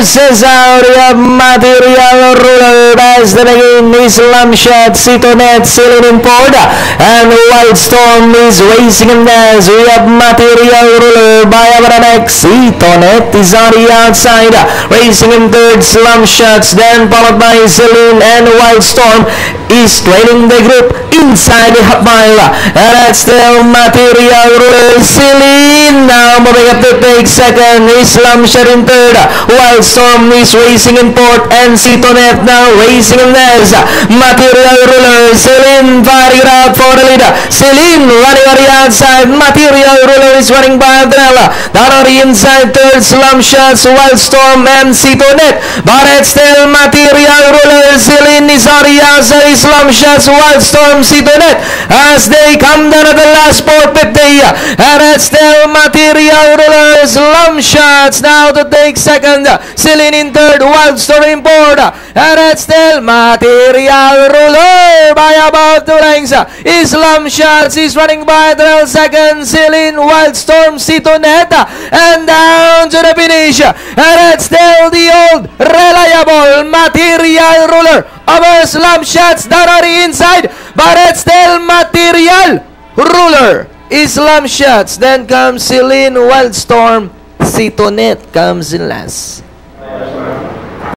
Cesario Material Ruler as the naging Islam Shot, Sitonet, Celine Porda, and Wildstorm is racing in as we have Material Ruler by Abaranex. Sitonet is on the outside, racing in third, Slam Shots, then followed by Celine, and Wildstorm is trailing the group inside the half mile, and that's still Material Ruler. Celine now moving up to take second, Islam Shot in third, Wildstorm is racing in fourth, and Sitonet now racing in this. Material Ruler, Celine fighting out for the leader. Celine running on the outside, Material Ruler is running by Adrella. Down on the inside, third, Slam Shots, Wildstorm, and Sitonet. But it's still Material Ruler, Celine is on the outside, Slam Shots, Wildstorm, Sitonet as they come down at the last 450. And it's still Material Ruler, Slam Shots now to take second. Celine in third, Wildstorm in fourth, and it's still Material Ruler by about 2 lengths. Islam Shots is running by 12 seconds. Celine, Wildstorm, Sitonet, and down to the finish. And it's still the old reliable Material Ruler over Islam Shots down on the inside, but it's still Material Ruler, Islam Shots, then comes Celine, Wildstorm, Sitonet comes in last.